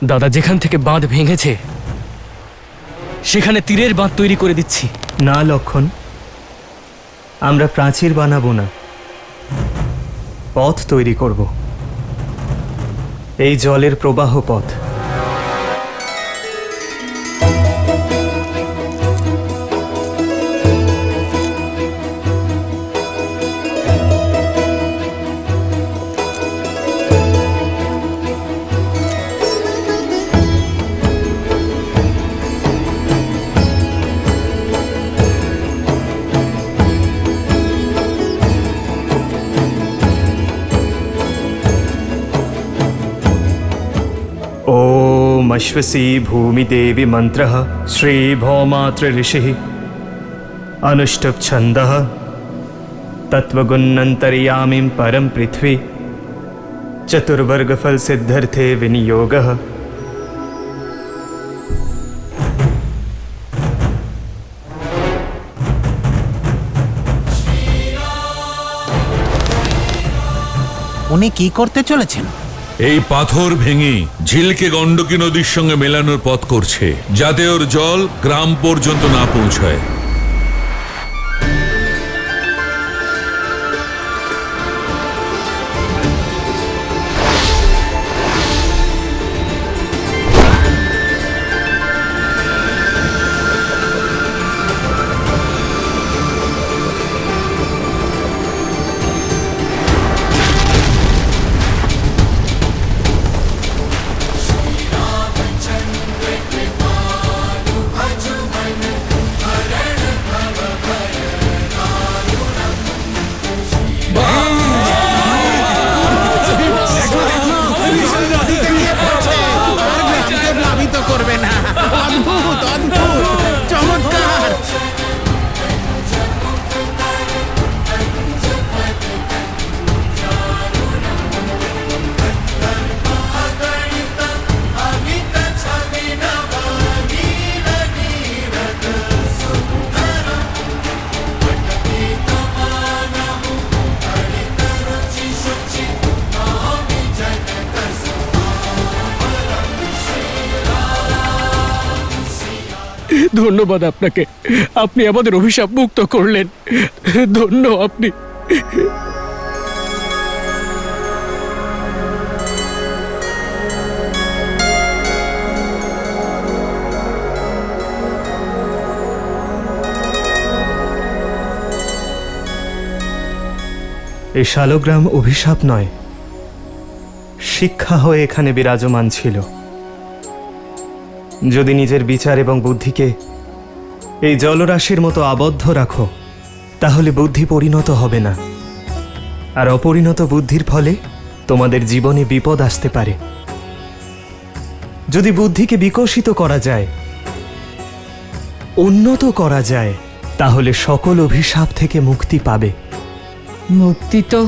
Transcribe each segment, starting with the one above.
দাদা, যেখান থেকে বাঁধ ভেঙেছে সেখানে তীরের বাঁধ তৈরি করে দিচ্ছি। না লক্ষণ, আমরা প্রাচীর বানাবো না, পথ তৈরি করব। এই জলের প্রবাহ পথ। ओम अश्वसी भूमिदेवी मंत्रः श्री भौमात्र ऋषिः अनुष्टुप छन्दः तत्त्वगुणन्तर्यामिं परम पृथ्वी चतुर्वर्गफल सिद्धर्थे विनियोगः। উনি কি করতে চলেছেন? এই পাথর ভেঙে ঝিলকে গণ্ডকী নদীর সঙ্গে মেলানোর পথ করছে, যাতে ওর জল গ্রাম পর্যন্ত না পৌঁছায়। করবে না। অদ্ভুত অদ্ভুত চমৎকার। ধন্যবাদ আপনাকে, আপনি আমাদের অভিশাপ মুক্ত করলেন। ধন্য আপনি। এই শালগ্রাম অভিশাপ নয়, শিক্ষা হয়ে এখানে বিরাজমান ছিল। যদি নিজের বিচার এবং বুদ্ধিকে এই জলরাশির মতো আবদ্ধ রাখো, তাহলে বুদ্ধি পরিণত হবে না, আর অপরিণত বুদ্ধির ফলে তোমাদের জীবনে বিপদ আসতে পারে। যদি বুদ্ধিকে বিকশিত করা যায়, উন্নত করা যায়, তাহলে সকল অভিশাপ থেকে মুক্তি পাবে। মুক্তি তো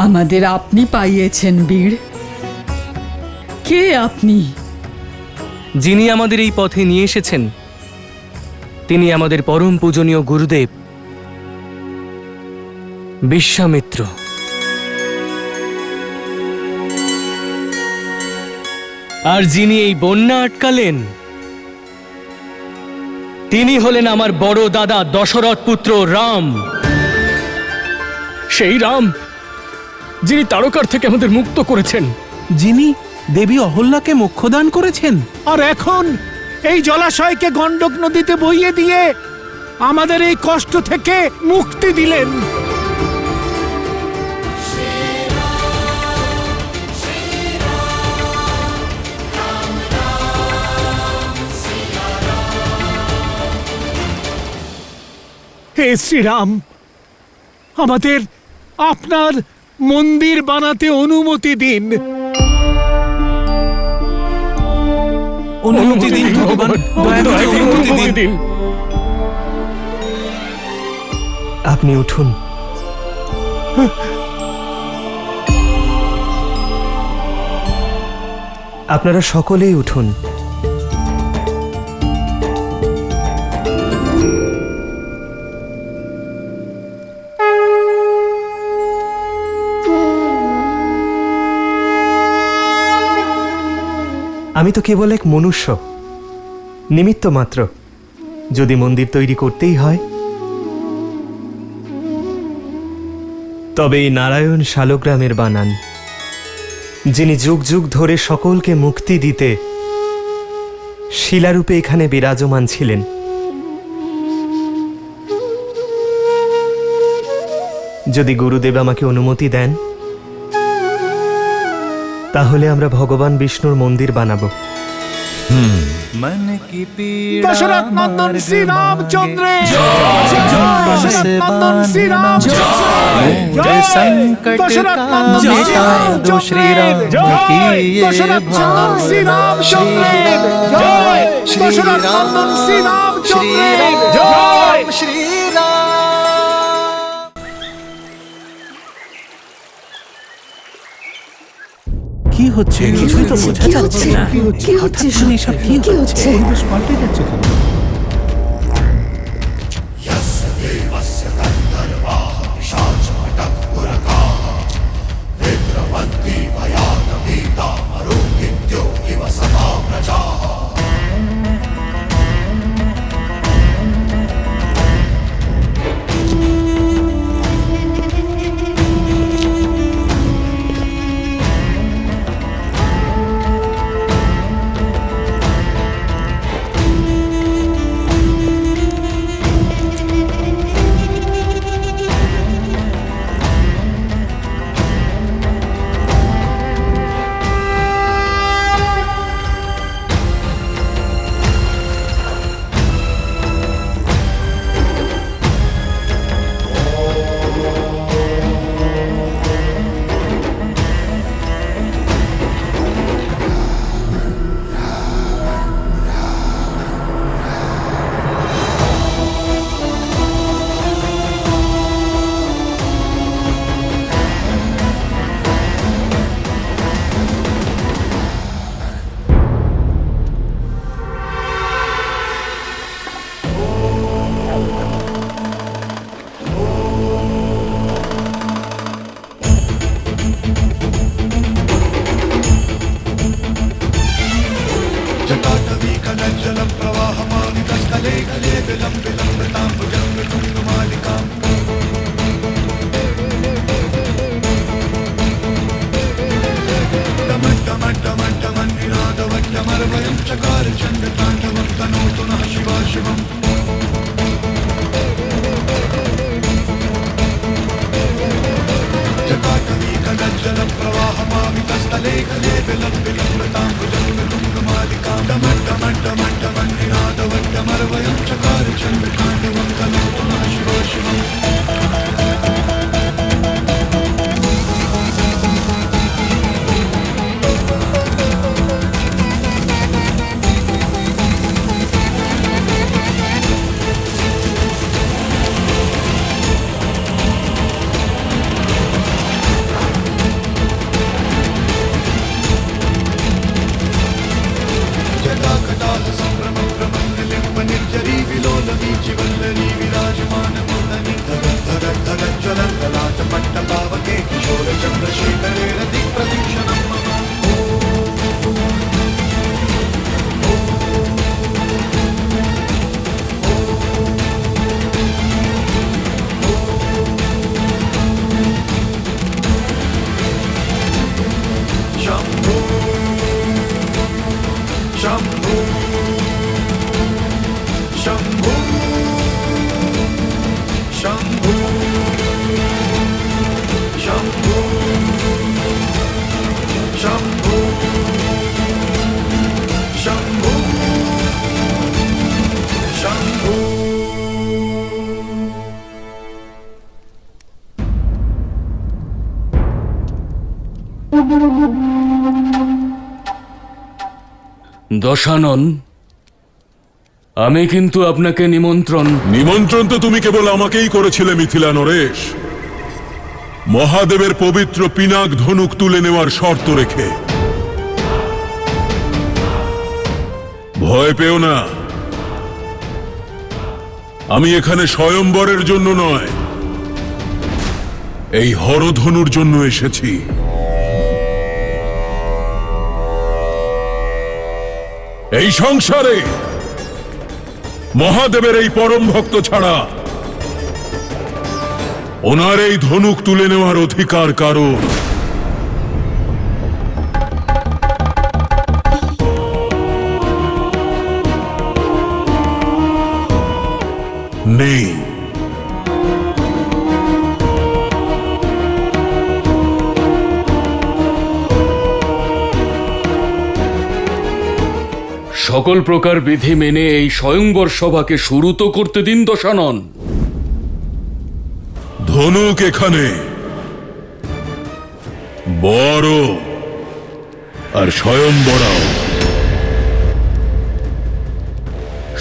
আমাদের আপনি পাইয়েছেন বীর। কে আপনি? যিনি আমাদের এই পথে নিয়ে এসেছেন তিনি আমাদের পরম পূজনীয় গুরুদেব বিশ্বামিত্র। আর যিনি এই বন্যা আটকালেন তিনি হলেন আমার বড় দাদা দশরথ পুত্র রাম। সেই রাম যিনি তারকার থেকে আমাদের মুক্ত করেছেন, যিনি দেবী অহল্যাকে মোক্ষদান করেছেন, আর এখন এই জলাশয়কে গণ্ডক নদীতে বইয়ে দিয়ে আমাদের এই কষ্ট থেকে মুক্তি দিলেন। হে শ্রীরাম, আমাদের আপনার মন্দির বানাতে অনুমতি দিন। অনুমতি দিন ভগবান, দয়া করে অনুমতি দিন। আপনি উঠুন। আপনারা সকলেই উঠুন। আমি তো কেবল এক মনুষ্য, নিমিত্ত মাত্র। যদি মন্দির তৈরি করতেই হয়, তবে এই নারায়ণ শালগ্রামের বানান, যিনি যুগ যুগ ধরে সকলকে মুক্তি দিতে শিলারূপে এখানে বিরাজমান ছিলেন। যদি গুরুদেব আমাকে অনুমতি দেন, তাহলে আমরা ভগবান বিষ্ণুর মন্দির বানাবো। मन की पीड़ा दशरथ नंदन श्री रामचंद्र दशरथ से नंदन श्री रामचंद्र मोरे संकट दशरथ का नंदन श्री मिटाए दो श्री राम की ये दशरथ नंदन श्री रामचंद्र जय दशरथ नंदन श्री रामचंद्र जय श्री राम। কি হচ্ছে? কিছুই তো বোঝা যাচ্ছে না। কি হচ্ছে এসব কি হচ্ছে? পরিবেশ পাল্টে যাচ্ছে কেন? দশানন, আমি কিন্তু আপনাকে নিমন্ত্রণ তো তুমি কেবল আমাকেই করেছিলে মিথিলা নরেশ, মহাদেবের পবিত্র পিনাক ধনুক তুলে নেওয়ার শর্ত রেখে। ভয় পেও না, আমি এখানে স্বয়ম্বরের জন্য নয়, এই হরধনুর জন্য এসেছি। এই সংসারে মহাদেবের এই পরম ভক্ত ছাড়া ওনার এই ধনুক তুলে নেওয়ার অধিকার কারো নেই। সকল প্রকার বিধি মেনে এই স্বয়ংবর সভাকে শুরু তো করতে দিন দশানন। ধনুক এখানে বড় আর স্বয়ংবরাও।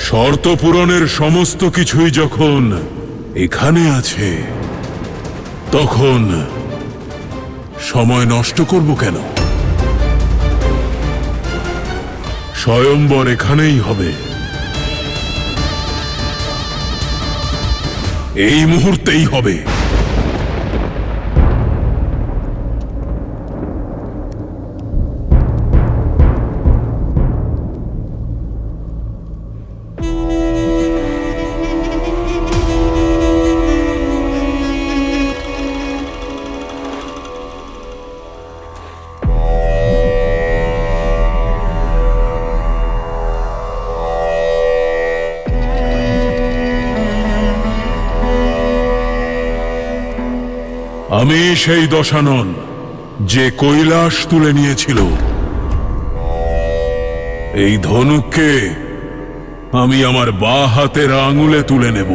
শর্ত পূরণের সমস্ত কিছুই যখন এখানে আছে তখন সময় নষ্ট করব কেন? স্বয়ংবর এখানেই হবে, এই মুহূর্তেই হবে। আমি সেই দশানন যে কৈলাস তুলে নিয়েছিল। এই ধনুককে আমি আমার বাঁ হাতের আঙুলে তুলে নেব।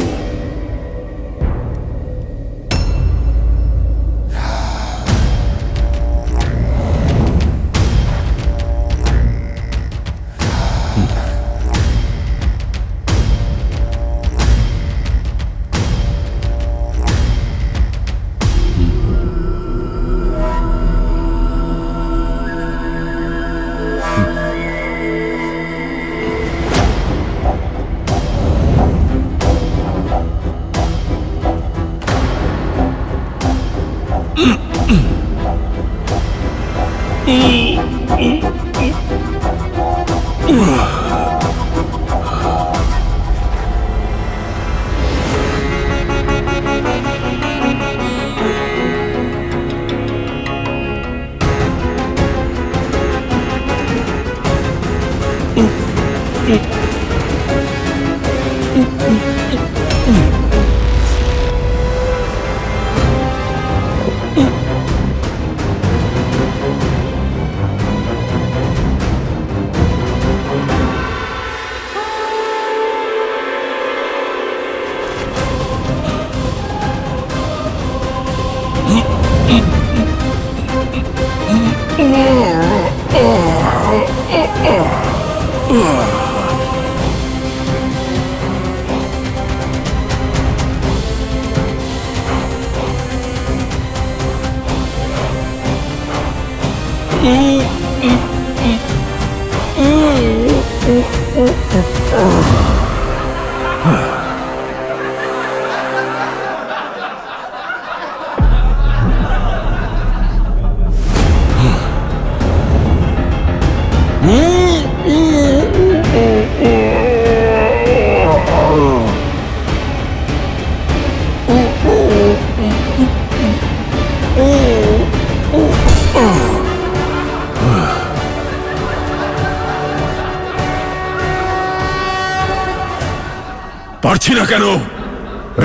পারছি না কেন?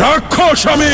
রাক্ষস আমি!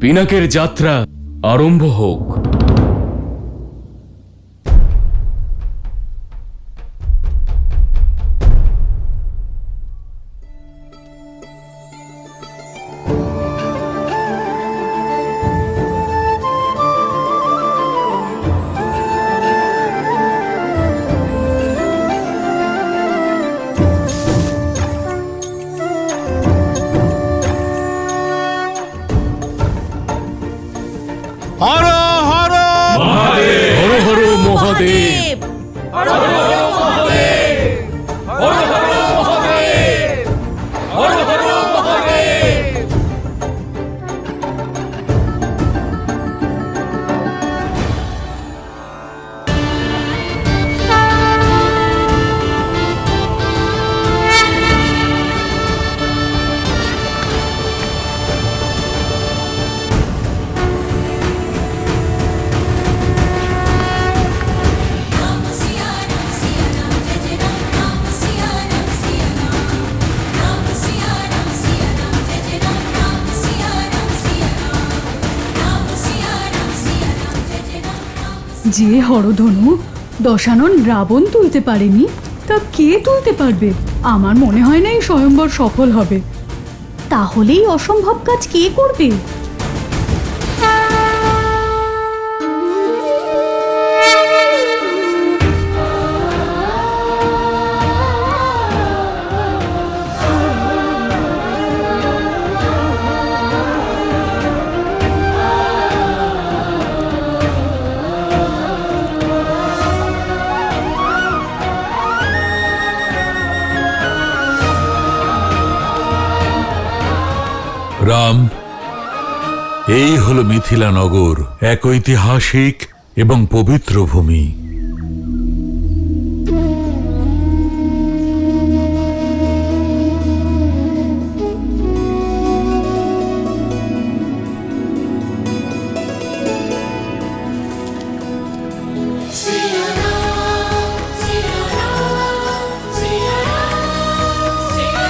পিনাকের যাত্রা আরম্ভ হোক। Har Har Har Har Mahadev. Ram Siya Ram Siya Ram Jai Jai Ram Ram Siya Ram Siya Ram Ram Siya Ram Siya Ram Jai Jai Ram Ram Siya Ram Siya Ram Ram Siya Ram Siya Ram Jai Jai Ram Ram যে হরধনু দশানন রাবণ তুলতে পারেনি, তা কে তুলতে পারবে? আমার মনে হয় না এই স্বয়ংবর সফল হবে। তাহলেই অসম্ভব কাজ কে করবে? রাম, এই হলো মিথিলা নগর, এক ঐতিহাসিক এবং পবিত্র ভূমি। Siya Ram Siya Ram Siya Ram Siya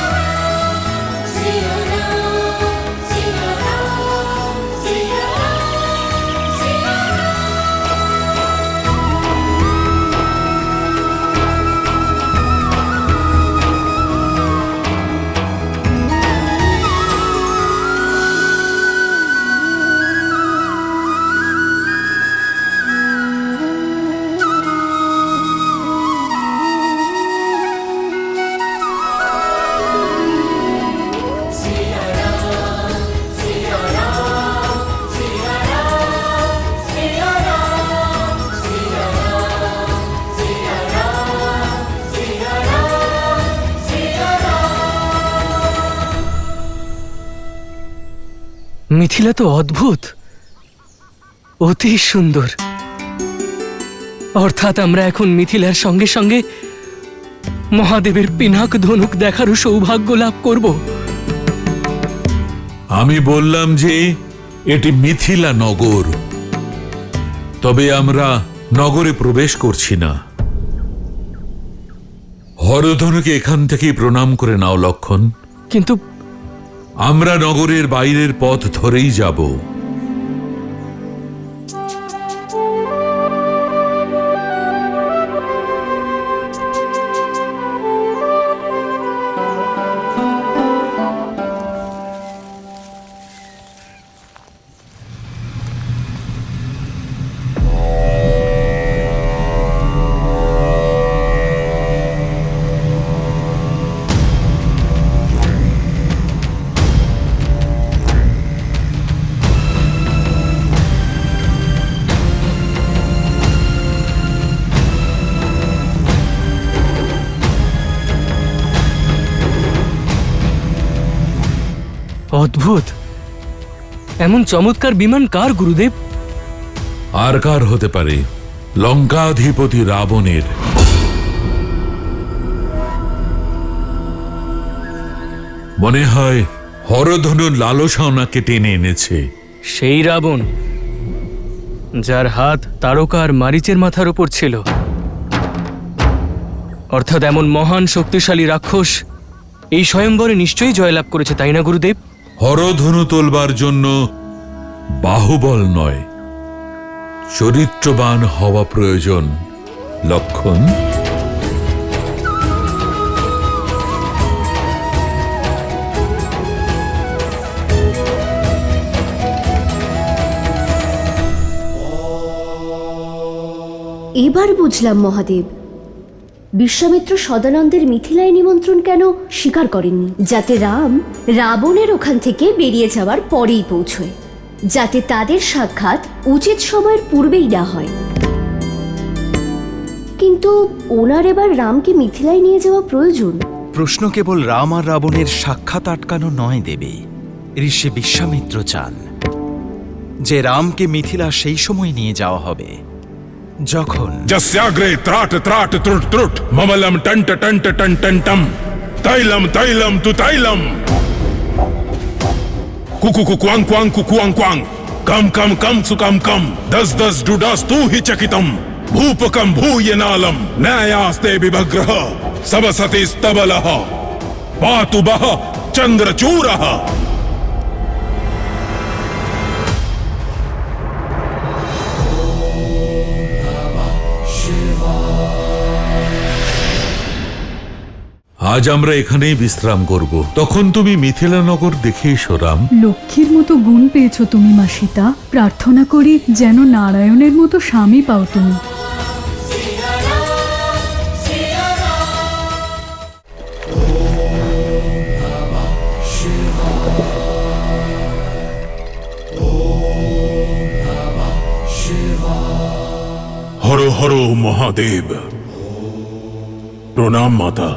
Ram Siya Ram Siya Ram Siya Ram Siya Mithila তো অদ্ভুত, অতি সুন্দর। অর্থাৎ আমরা এখন মিথিলার সঙ্গে সঙ্গে মহাদেবের পিনাক ধনুক দেখারও সৌভাগ্য লাভ করব। আমি বললাম যে এটি মিথিলা নগর, তবে আমরা নগরে প্রবেশ করছি না। হরধনুকে এখান থেকেই প্রণাম করে নাও লক্ষণ। কিন্তু আমরা নগরের বাইরের পথ ধরেই যাব। অদ্ভুত, এমন চমৎকার বিমান কার গুরুদেব? আর কার হতে পারে? লঙ্কাধিপতি রাবণের। মনে হয় হরধনুর লালসা ওনাকে টেনে এনেছে। সেই রাবণ যার হাত তারকা আর মারিচের মাথার উপর ছিল। অর্থাৎ এমন মহান শক্তিশালী রাক্ষস এই স্বয়ম্বরে নিশ্চয়ই জয়লাভ করেছে, তাই না গুরুদেব? হরধনু তোলবার জন্য বাহুবল নয়, চরিত্রবান হওয়া প্রয়োজন। লক্ষণ, এবার বুঝলাম মহাদেব, বিশ্বামিত্র সদানন্দের মিথিলায় নিমন্ত্রণ কেন স্বীকার করেননি, যাতে রাম রাবণের ওখান থেকে বেরিয়ে যাওয়ার পরেই পৌঁছয়, যাতে তাদের সাক্ষাৎ উচিত সময়ের পূর্বেই না হয়। কিন্তু ওনার এবার রামকে মিথিলায় নিয়ে যাওয়া প্রয়োজন। প্রশ্ন কেবল রাম আর রাবণের সাক্ষাৎ আটকানো নয় দেবী। ঋষি বিশ্বামিত্র চান যে রামকে মিথিলা সেই সময় নিয়ে যাওয়া হবে যখন जस्याग्रे त्राट त्राट त्रुट त्रुट ममलम टंट टंट टन टन टम तैलम तैलम तु तैलम कुकु कुकुआंग क्वांग कुकुआंग क्वांग कम कम कम सुकम कम दस दस डुडास तू ही चकितम भूपकम भूयनालम न्यायास्ते विभग्रह सबसति स्तबलः पातु बह चंद्रचूरः। আজ আমরা এখানেই বিশ্রাম করব। তখন তুমি মিথিলানগর দেখে এসো রাম। লক্ষ্মীর মতো গুণ পেয়েছো তুমি মা সীতা। প্রার্থনা করি যেন নারায়ণের মতো স্বামী পাও তুমি। हरो हरो महादेव। प्रणाम माता।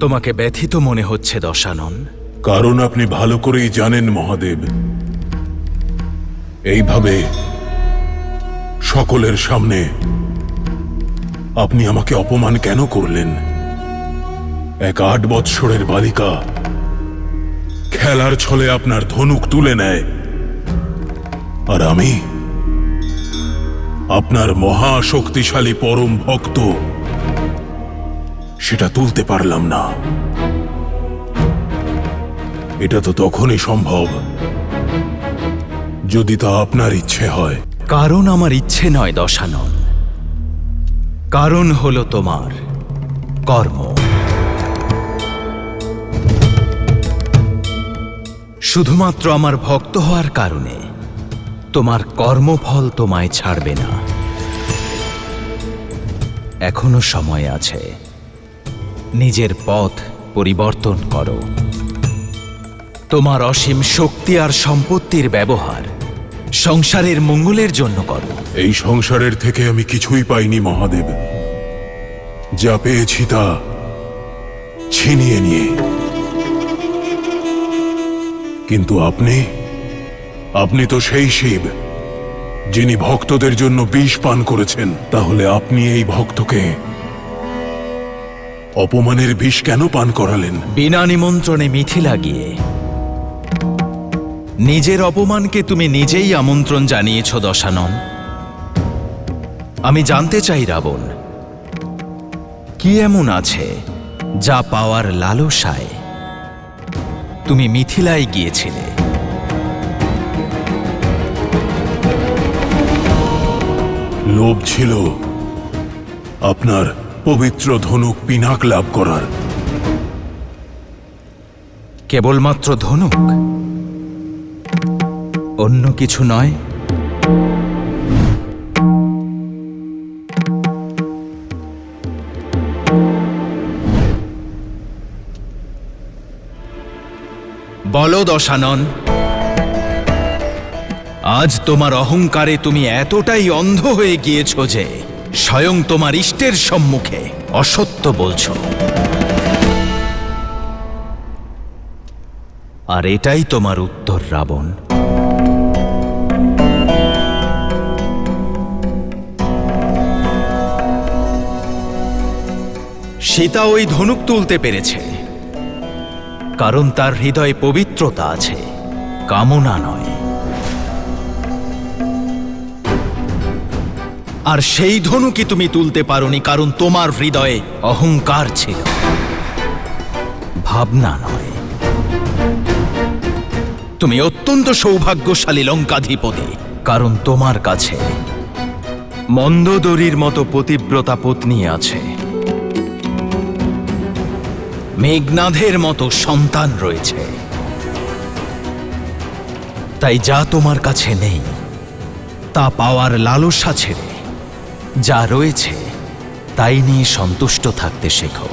তোমাকে ব্যথিত মনে হচ্ছে দশানন। কারণ আপনি ভালো করেই জানেন মহাদেব, এইভাবে সকলের সামনে আপনি আমাকে অপমান কেন করলেন? এক 8 বৎসরের বালিকা খেলার ছলে আপনার ধনুক তুলে নেয়, আর আমি আপনার মহা শক্তিশালী পরম ভক্ত সেটা তুলতে পারলাম না। এটা তো তখনই সম্ভব যদি তা আপনার ইচ্ছে হয়। কারণ আমার ইচ্ছে নয় দশানন, কারণ হলো তোমার কর্ম। শুধুমাত্র আমার ভক্ত হওয়ার কারণে তোমার কর্মফল তোমায় ছাড়বে না। এখনো সময় আছে, নিজের পথ পরিবর্তন করো। তোমার অসীম শক্তি আর সম্পত্তির ব্যবহার সংসারের মঙ্গলের জন্য করো। এই সংসারের থেকে আমি কিছুই পাইনি মহাদেব, যা পেয়েছি তা ছিনিয়ে নিয়ে। কিন্তু আপনি তো সেই শিব যিনি ভক্তদের জন্য বিষ পান করেছেন। তাহলে আপনি এই ভক্তকে অপমানের বিষ কেন পান করালেন? বিনা নিমন্ত্রণে মিথিলা গিয়ে নিজের অপমানকে তুমি নিজেই আমন্ত্রণ জানিয়েছ দশানন। আমি জানতে চাই রাবণ, কি এমন আছে যা পাওয়ার লালসায় তুমি মিথিলায় গিয়েছিলে? লোভ ছিল আপনার পবিত্র ধনুক পিনাক লাভ করার। কেবলমাত্র ধনুক, অন্য কিছু নয়? বলো দশানন, আজ তোমার অহংকারে তুমি এতটাই অন্ধ হয়ে গিয়েছ যে স্বয়ং তোমার ইষ্টের সম্মুখে অসত্য বলছ। আর এটাই তোমার উত্তর রাবণ। সীতা ওই ধনুক তুলতে পেরেছে কারণ তার হৃদয়ে পবিত্রতা আছে, কামনা নয়। আর সেই ধনুকই তুমি তুলতে পারোনি কারণ তোমার হৃদয়ে অহংকার ছিল, ভাবনা নয়। তুমি অত্যন্ত সৌভাগ্যশালী লঙ্কাধিপতি, কারণ তোমার কাছে মন্দোদরীর মতো পতিব্রতা পত্নী আছে, মেঘনাদের মতো সন্তান রয়েছে। তাই যা তোমার কাছে নেই তা পাওয়ার লালসা ছেড়ে যা রয়েছে তাই নিয়ে সন্তুষ্ট থাকতে শেখো।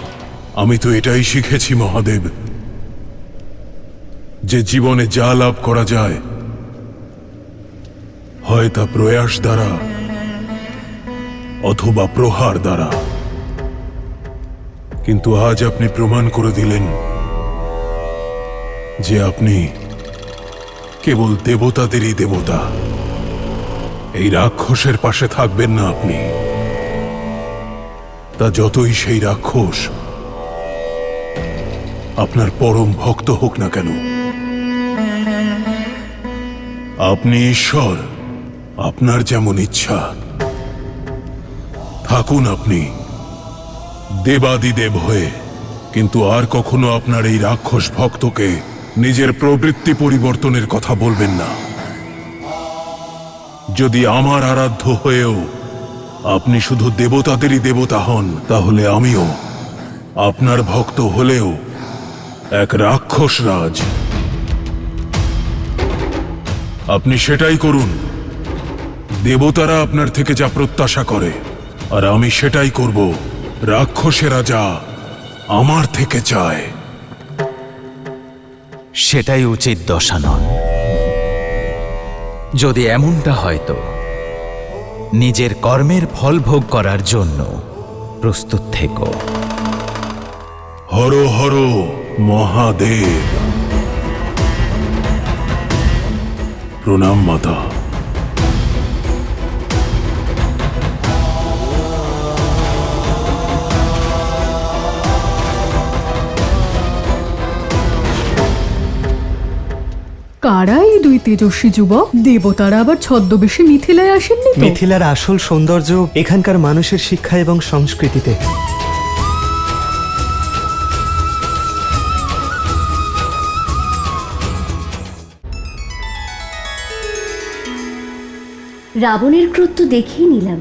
আমি তো এটাই শিখেছি মহাদেব, যে জীবনে যা লাভ করা যায় হয় তা প্রয়াস দ্বারা অথবা প্রহার দ্বারা। কিন্তু আজ আপনি প্রমাণ করে দিলেন যে আপনি কেবল দেবতাদেরই দেবতা। এই রাক্ষসের পাশে থাকবেন না আপনি, তা যতই সেই রাক্ষস আপনার পরম ভক্ত হোক না কেন। আপনি ঈশ্বর, আপনার যেমন ইচ্ছা থাকুন আপনি দেবাদিদেব হয়ে, কিন্তু আর কখনো আপনার এই রাক্ষস ভক্তকে নিজের প্রবৃত্তি পরিবর্তনের কথা বলবেন না। যদি আমার আরাধ্য হয়েও আপনি শুধু দেবতাদেরই দেবতা হন, তাহলে আমিও আপনার ভক্ত হলেও এক রাক্ষস রাজ। আপনি সেটাই করুন। দেবতারা আপনার থেকে যা প্রত্যাশা করে, আর আমি সেটাই করব রাক্ষসেরা যা আমার থেকে চায়। সেটাই উচিত দশানন। যদি এমনটা হয়তো নিজের কর্মের ফল ভোগ করার জন্য প্রস্তুত থেকো। হর হর মহাদেব। প্রণাম মাতা। কারা এই দুই তেজস্বী যুবক? দেবতারা আবার ছদ্মবেশে মিথিলায় আসেননি তো? মিথিলার আসল সৌন্দর্য এখানকার মানুষের শিক্ষা এবং সংস্কৃতিতে। রাবণের ক্রোধ তো দেখিয়ে নিলাম,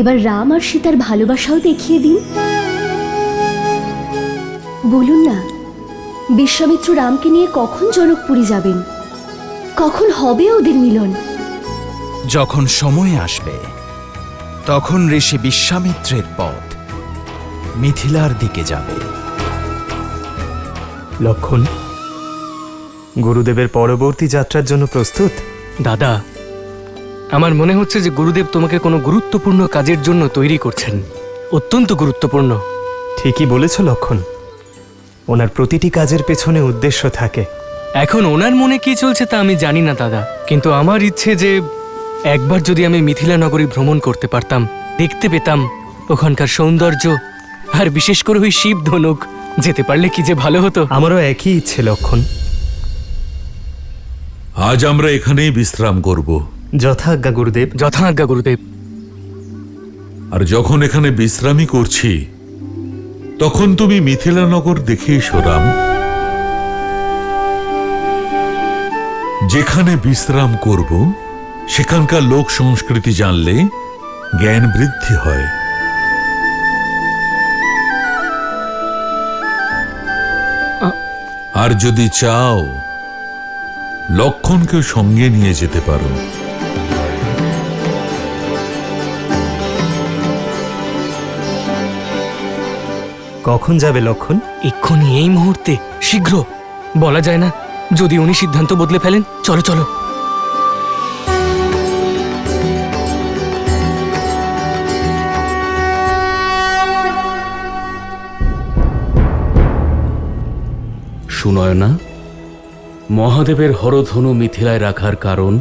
এবার রাম আর সীতার ভালোবাসাও দেখিয়ে দিন। বলুন না, বিশ্বামিত্র রামকে নিয়ে কখন জনকপুরী যাবেন? কখন হবে ওদের মিলন? যখন সময় আসবে তখন ঋষি বিশ্বামিত্রের পথ মিথিলার দিকে যাবে। লক্ষণ, গুরুদেবের পরবর্তী যাত্রার জন্য প্রস্তুত? দাদা, আমার মনে হচ্ছে যে গুরুদেব তোমাকে কোনো গুরুত্বপূর্ণ কাজের জন্য তৈরি করছেন। অত্যন্ত গুরুত্বপূর্ণ। ঠিকই বলেছ লক্ষণ, ওনার প্রতিটি কাজের পেছনে উদ্দেশ্য থাকে। এখন ওনার মনে কি চলছে তা আমি জানি না দাদা, কিন্তু আমার ইচ্ছে যে একবার যদি আমি মিথিলা নগরী ভ্রমণ করতে পারতাম, দেখতে পেতাম ওখানকার সৌন্দর্য, আর বিশেষ করে ওই শিব ধনুক। যেতে পারলে কি যে ভালো হতো। আমারও একই ইচ্ছে লক্ষণ। আজ আমরা এখানেই বিশ্রাম করব। যথাজ্ঞা গুরুদেব। যথাজ্ঞা গুরুদেব। আর যখন এখানে বিশ্রামই করছি তখন তুমি মিথিলানগর দেখে এসো রাম। যেখানে বিশ্রাম করব সেখানকার লোক সংস্কৃতি জানলে জ্ঞান বৃদ্ধি হয়। আর যদি চাও লক্ষণকে সঙ্গে নিয়ে যেতে পারো। কখন যাবে লক্ষণ? এক্ষুনি, এই মুহূর্তে, শীঘ্র। বলা যায় না, যদি উনি সিদ্ধান্ত বদলে ফেলেন। চলো চলো। সুনয়না, মহাদেবের হরধনু মিথিলায় রাখার কারণ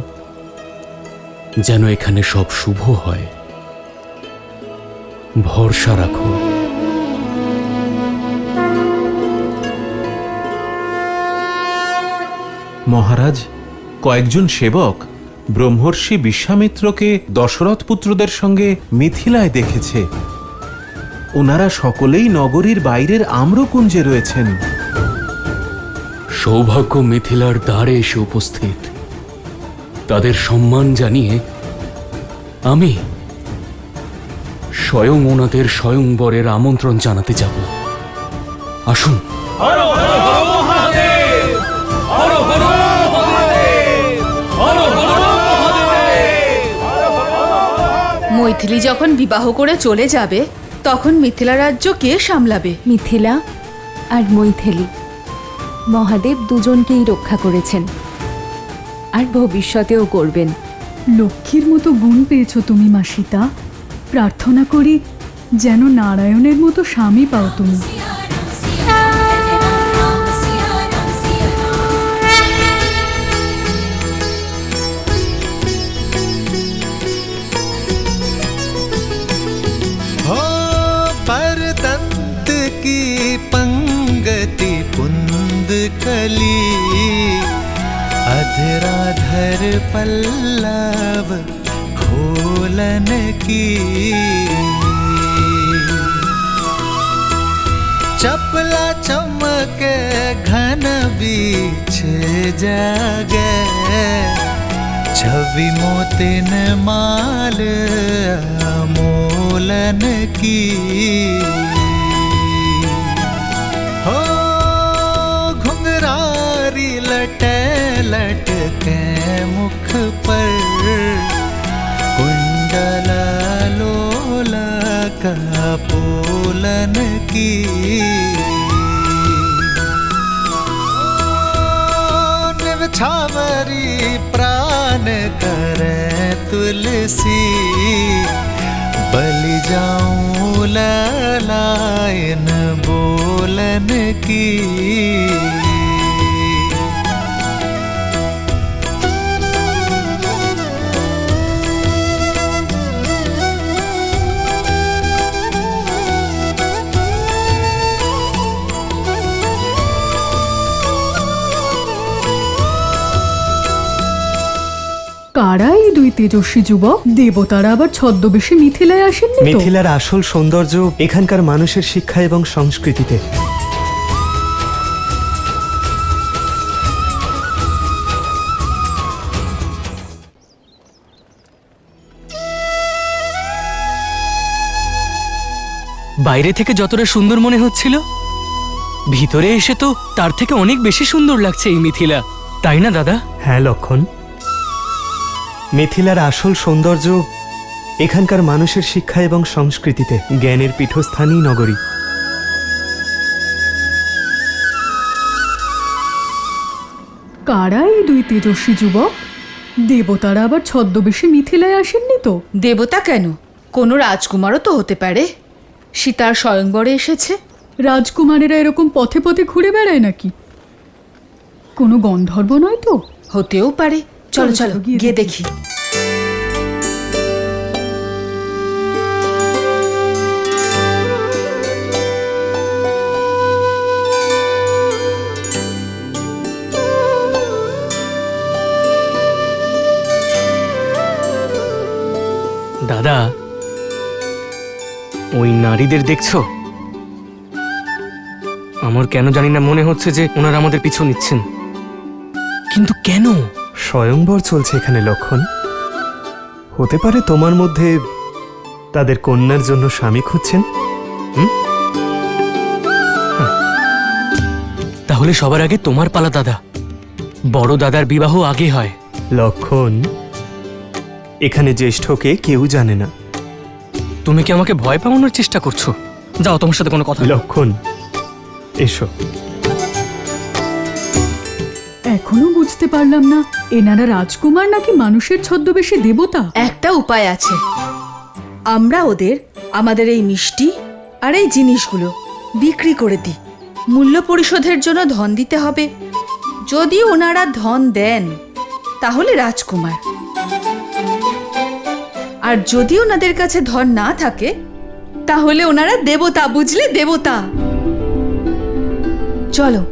যেন এখানে সব শুভ হয়। ভরসা রাখো। মহারাজ, কয়েকজন সেবক ব্রহ্মর্ষি বিশ্বামিত্রকে দশরথ পুত্রদের সঙ্গে মিথিলায় দেখেছে। ওনারা সকলেই নগরীর বাইরের আম্রকুঞ্জে রয়েছেন। সৌভাগ্য মিথিলার দ্বারে এসে উপস্থিত। তাদের সম্মান জানিয়ে আমি স্বয়ং ওনাদের স্বয়ংবরের আমন্ত্রণ জানাতে যাব। আসুন। মৈথিলী যখন বিবাহ করে চলে যাবে তখন মিথিলা রাজ্য কে সামলাবে? মিথিলা আর মৈথিলী মহাদেব দুজনকেই রক্ষা করেছেন আর ভবিষ্যতেও করবেন। লক্ষ্মীর মতো গুণ পেয়েছো তুমি মা সীতা। প্রার্থনা করি যেন নারায়ণের মতো স্বামী পাও তুমি। हो परतंत की पंगति पुंद कली अधराधर पल्लव खोलन की चपला चमके घन बीच जागे छवि मोतिन माल मोलन की हो घुंघरारी लटे लटके मुख पर कुंडल लोला का पोलन की छावरी प्राण करे तुलसी बलि जाऊं ललायन बोलन की কারা এই দুই তেজস্বী যুবক? দেবতারা আবার ছদ্মবেশে মিথিলায় আসেননি তো? মিথিলার আসল সৌন্দর্য এখানকার মানুষের শিক্ষা এবং সংস্কৃতিতে। বাইরে থেকে যতটা সুন্দর মনে হচ্ছিল, ভিতরে এসে তো তার থেকে অনেক বেশি সুন্দর লাগছে এই মিথিলা, তাই না দাদা? হ্যাঁ লক্ষণ, মিথিলার আসল সৌন্দর্য এখানকার মানুষের শিক্ষা এবং সংস্কৃতিতে। জ্ঞানের পীঠস্থানই নগরী। কারা এই দুই তেজস্বী যুবক? দেবতারা আবার ছদ্মবেশে মিথিলায় আসেননি তো? দেবতা কেন, কোনো রাজকুমারও তো হতে পারে। সীতার স্বয়ংবরে এসেছে। রাজকুমারেরা এরকম পথে পথে ঘুরে বেড়ায় নাকি? কোনো গন্ধর্ব নয় তো? হতেও পারে। চলো চলো গিয়ে দেখি। দাদা, ওই নারীদের দেখছো? আমার কেন জানি না মনে হচ্ছে যে ওনারা আমাদের পিছু নিচ্ছেন। কিন্তু কেন? স্বয়ংবর চলছে এখানে লক্ষণ। হতে পারে তোমার মধ্যে তাদের কন্যার জন্য স্বামী খুঁজছেন। তাহলে সবার আগে তোমার পালা দাদা। বড় দাদার বিবাহ আগে হয়। লক্ষণ, এখানে জ্যেষ্ঠকে কেউ জানে না। তুমি কি আমাকে ভয় পাওয়ানোর চেষ্টা করছো? যাও, তোমার সাথে কোনো কথা। লক্ষণ, এসো। এখনো বুঝতে পারলাম না এনারা রাজকুমার নাকি মানুষের ছদ্মবেশে দেবতা। একটা উপায় আছে, আমরা ওদের আমাদের এই মিষ্টি আর এই জিনিসগুলো বিক্রি করে দিই। মূল্য পরিশোধের জন্য ধন দিতে হবে। যদি ওনারা ধন দেন তাহলে রাজকুমার, আর যদি ওনাদের কাছে ধন না থাকে তাহলে ওনারা দেবতা। বুঝলে? দেবতা। চলো।